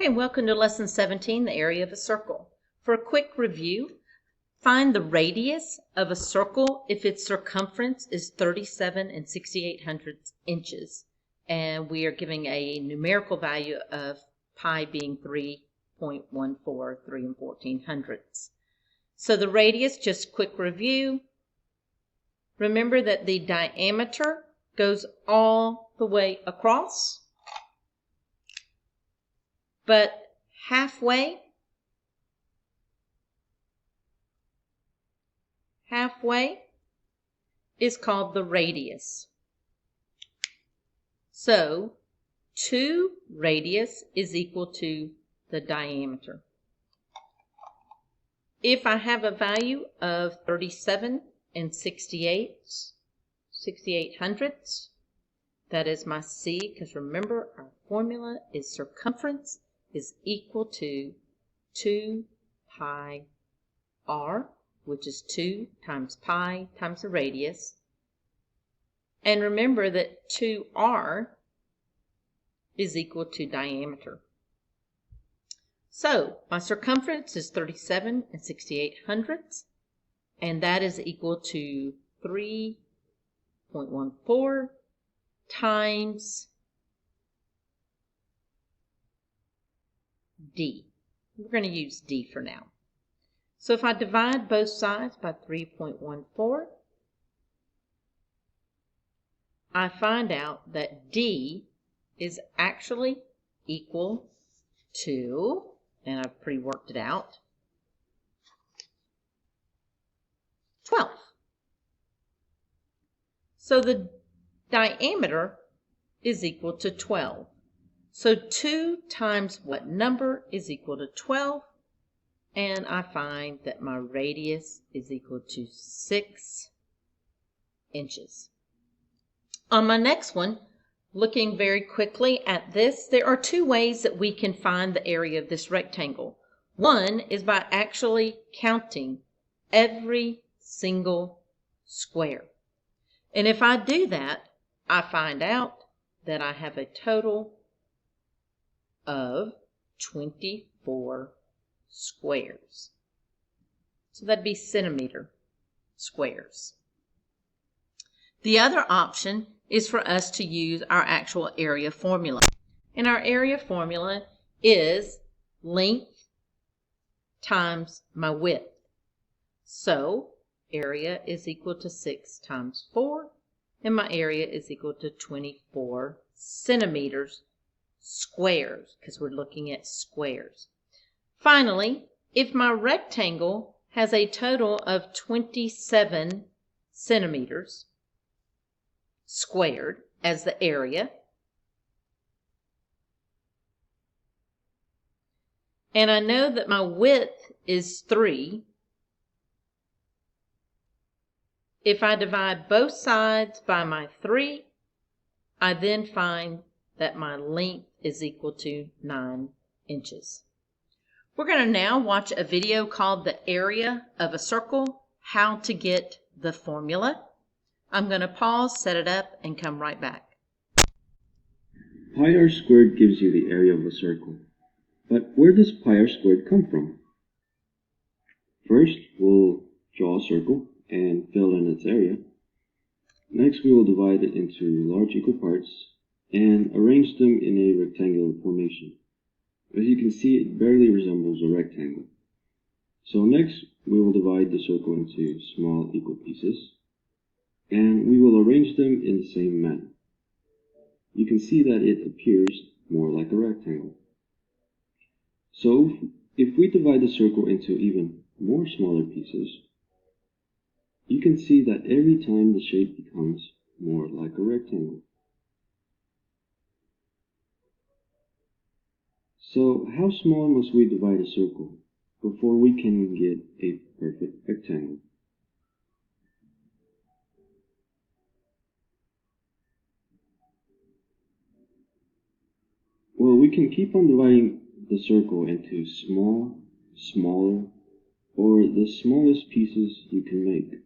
Hey, welcome to Lesson 17, the area of a circle. For a quick review, find the radius of a circle if its circumference is 37 68/100 inches. And we are giving a numerical value of pi being 3.143 14/100. So the radius, just quick review. Remember that the diameter goes all the way across. But halfway is called the radius. So 2 radius is equal to the diameter. If I have a value of 37 68/100, that is my C, because remember our formula is circumference is equal to 2 pi r, which is 2 times pi times the radius. And remember that 2r is equal to diameter. So my circumference is 37 68/100, and that is equal to 3.14 times D. We're going to use D for now. So if I divide both sides by 3.14, I find out that D is actually equal to, and I've pre-worked it out, 12. So the diameter is equal to 12. So 2 times what number is equal to 12? And I find that my radius is equal to 6 inches. On my next one, looking very quickly at this, there are 2 ways that we can find the area of this rectangle. One is by actually counting every single square. And if I do that, I find out that I have a total of 24 squares. So that'd be centimeter squares. The other option is for us to use our actual area formula. And our area formula is length times my width. So area is equal to 6 times 4, and my area is equal to 24 centimeters squares, because we're looking at squares. Finally, if my rectangle has a total of 27 centimeters squared as the area, and I know that my width is 3, if I divide both sides by my 3, I then find that my length is equal to 9 inches. We're going to now watch a video called The Area of a Circle, How to Get the Formula. I'm going to pause, set it up, and come right back. Pi r squared gives you the area of a circle. But where does pi r squared come from? First, we'll draw a circle and fill in its area. Next, we will divide it into large equal parts and arrange them in a rectangular formation. As you can see, it barely resembles a rectangle. So next, we will divide the circle into small equal pieces, and we will arrange them in the same manner. You can see that it appears more like a rectangle. So if we divide the circle into even more smaller pieces, you can see that every time the shape becomes more like a rectangle. So how small must we divide a circle before we can get a perfect rectangle? Well, we can keep on dividing the circle into small, smaller, or the smallest pieces you can make.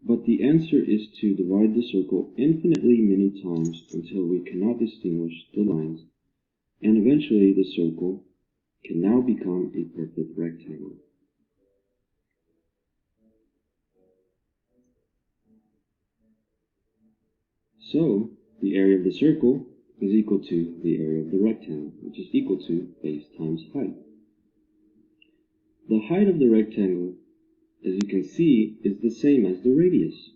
But the answer is to divide the circle infinitely many times until we cannot distinguish the lines and eventually the circle can now become a perfect rectangle. So, the area of the circle is equal to the area of the rectangle, which is equal to base times height. The height of the rectangle, as you can see, is the same as the radius.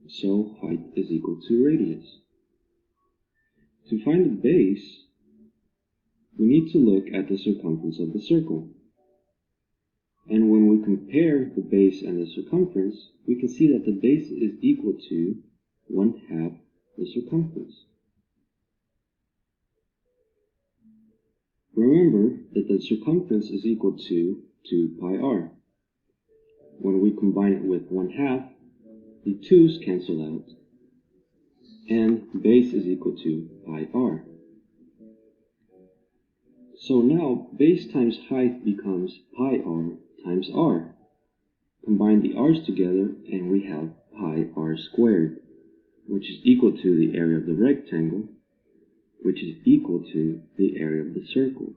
So, height is equal to radius. To find the base, we need to look at the circumference of the circle. And when we compare the base and the circumference, we can see that the base is equal to 1/2 the circumference. Remember that the circumference is equal to 2 pi r. When we combine it with 1/2, the 2's cancel out, and base is equal to pi r. So now, base times height becomes pi r times r. Combine the r's together, and we have pi r squared, which is equal to the area of the rectangle, which is equal to the area of the circle.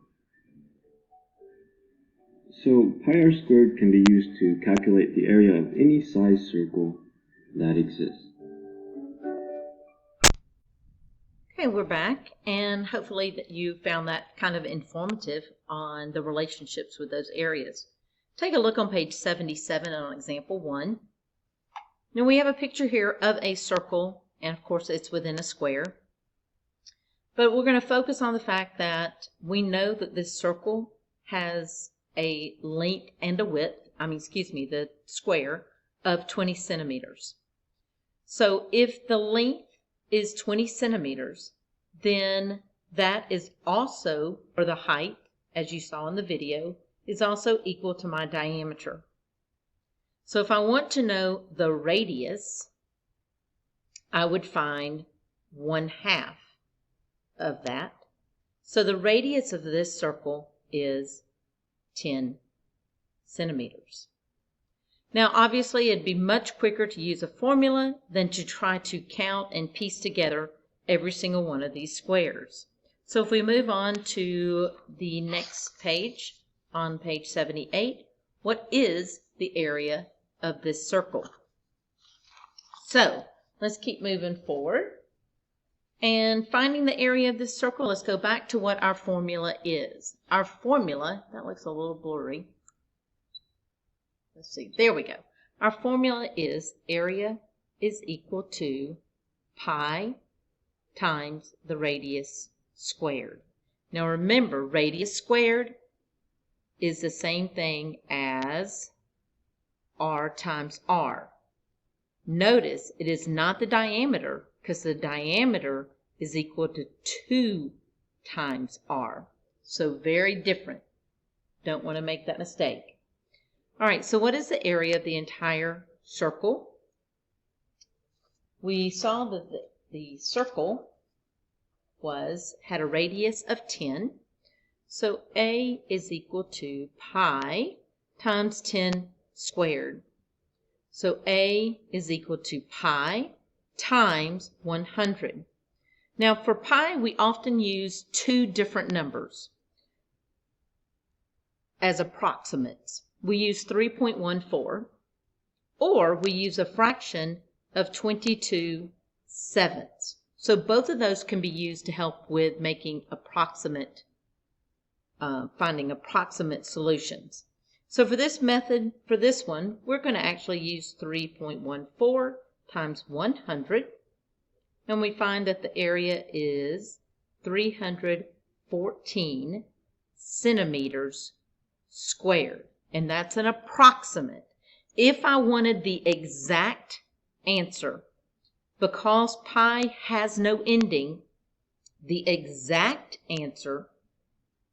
So pi r squared can be used to calculate the area of any size circle that exists. Okay, we're back, and hopefully that you found that kind of informative on the relationships with those areas. Take a look on page 77 on example 1. Now we have a picture here of a circle, and of course it's within a square. But we're going to focus on the fact that we know that this circle has a length and a width, the square of 20 centimeters. So if the length is 20 centimeters, then that is also, or the height, as you saw in the video, is also equal to my diameter. So if I want to know the radius, I would find 1/2 of that. So the radius of this circle is 10 centimeters. Now, obviously, it'd be much quicker to use a formula than to try to count and piece together every single one of these squares. So if we move on to the next page, on page 78, what is the area of this circle? So let's keep moving forward. And finding the area of this circle, let's go back to what our formula is. Our formula, that looks a little blurry. Let's see, there we go. Our formula is area is equal to pi times the radius squared. Now remember, radius squared is the same thing as r times r. Notice it is not the diameter, because the diameter is equal to 2 times r. So very different. Don't want to make that mistake. All right, so what is the area of the entire circle? We saw that the circle had a radius of 10. So A is equal to pi times 10 squared. So A is equal to pi times 100. Now for pi, we often use two different numbers as approximates. We use 3.14, or we use a fraction of 22 sevenths. So both of those can be used to help with making approximate, finding approximate solutions. So for this method, for this one, we're going to actually use 3.14 times 100, and we find that the area is 314 centimeters squared. And that's an approximate. If I wanted the exact answer, because pi has no ending, the exact answer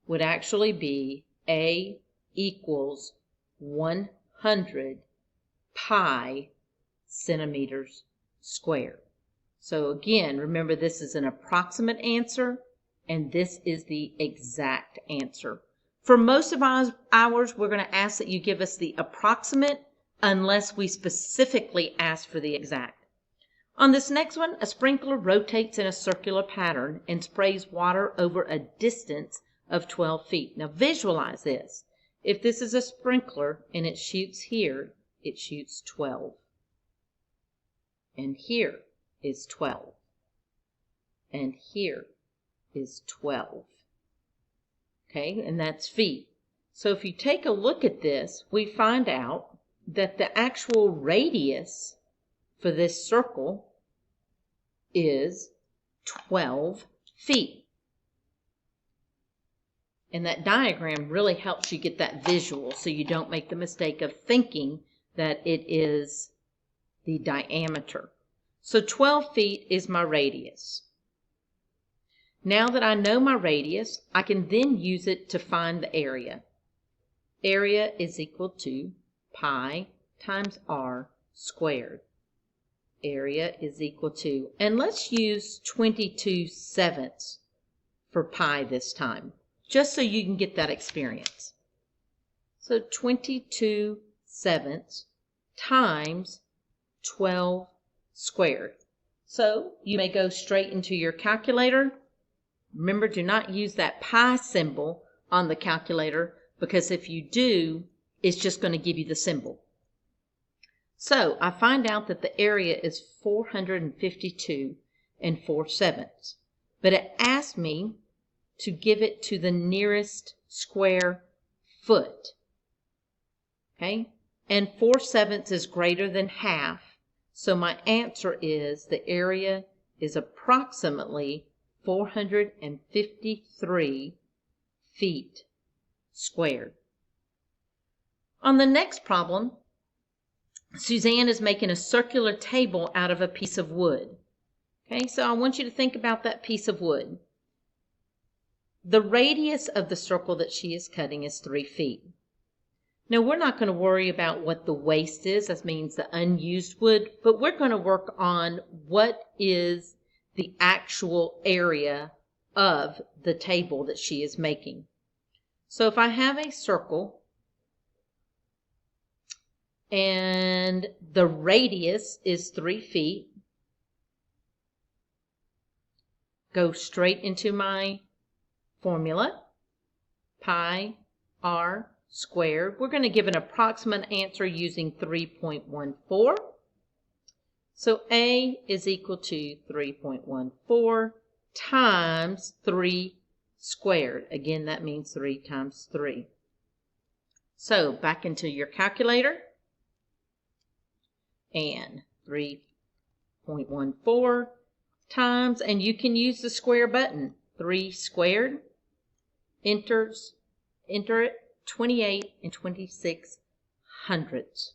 would actually be A equals 100 pi centimeters squared. So again, remember this is an approximate answer, and this is the exact answer. For most of ours, we're going to ask that you give us the approximate unless we specifically ask for the exact. On this next one, a sprinkler rotates in a circular pattern and sprays water over a distance of 12 feet. Now visualize this. If this is a sprinkler and it shoots here, it shoots 12. And here is 12. And here is 12. Okay, and that's feet. So if you take a look at this, we find out that the actual radius for this circle is 12 feet. And that diagram really helps you get that visual so you don't make the mistake of thinking that it is the diameter. So 12 feet is my radius. Now that I know my radius, I can then use it to find the area. Area is equal to pi times r squared. Area is equal to, and let's use 22/7 for pi this time, just so you can get that experience. So 22/7 times 12 squared. So you may go straight into your calculator. Remember, do not use that pi symbol on the calculator, because if you do, it's just going to give you the symbol. So I find out that the area is 452 4/7, but it asked me to give it to the nearest square foot. Okay, and 4/7 is greater than half, so my answer is the area is approximately 453 feet squared. On the next problem, Suzanne is making a circular table out of a piece of wood. Okay, so I want you to think about that piece of wood. The radius of the circle that she is cutting is 3 feet. Now we're not going to worry about what the waste is, that means the unused wood, but we're going to work on what is the actual area of the table that she is making. So if I have a circle and the radius is 3 feet, go straight into my formula, pi r squared. We're going to give an approximate answer using 3.14. So A is equal to 3.14 times 3 squared. Again, that means 3 times 3. So back into your calculator, and 3.14 times, and you can use the square button, 3 squared, enter it, 28 26/100.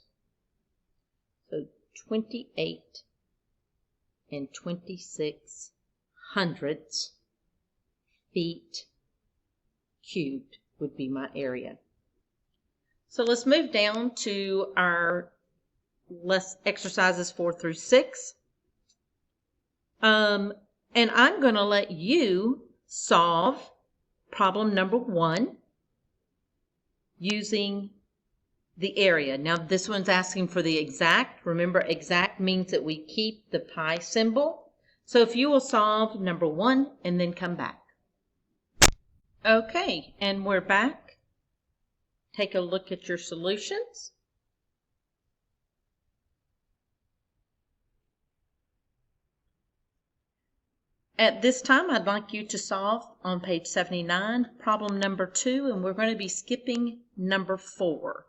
So 28 26/100 feet cubed would be my area. So let's move down to our exercises 4 through 6. And I'm going to let you solve problem number 1 using the area. Now this one's asking for the exact. Remember, exact means that we keep the pi symbol. So if you will solve number 1 and then come back. Okay, and we're back. Take a look at your solutions. At this time, I'd like you to solve on page 79, problem number 2, and we're going to be skipping number 4.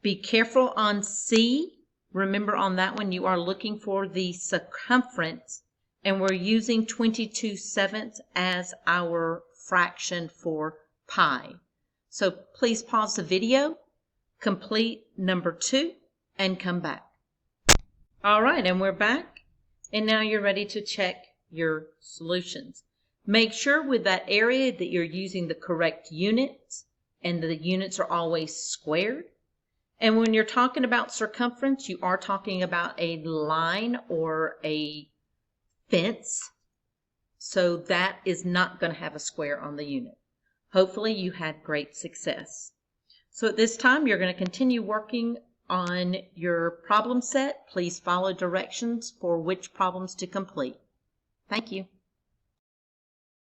Be careful on C. Remember, on that one, you are looking for the circumference, and we're using 22/7 as our fraction for pi. So please pause the video, complete number 2, and come back. All right, and we're back, and now you're ready to check your solutions. Make sure with that area that you're using the correct units, and the units are always squared. And when you're talking about circumference, you are talking about a line or a fence. So that is not going to have a square on the unit. Hopefully you had great success. So at this time, you're going to continue working on your problem set. Please follow directions for which problems to complete. Thank you.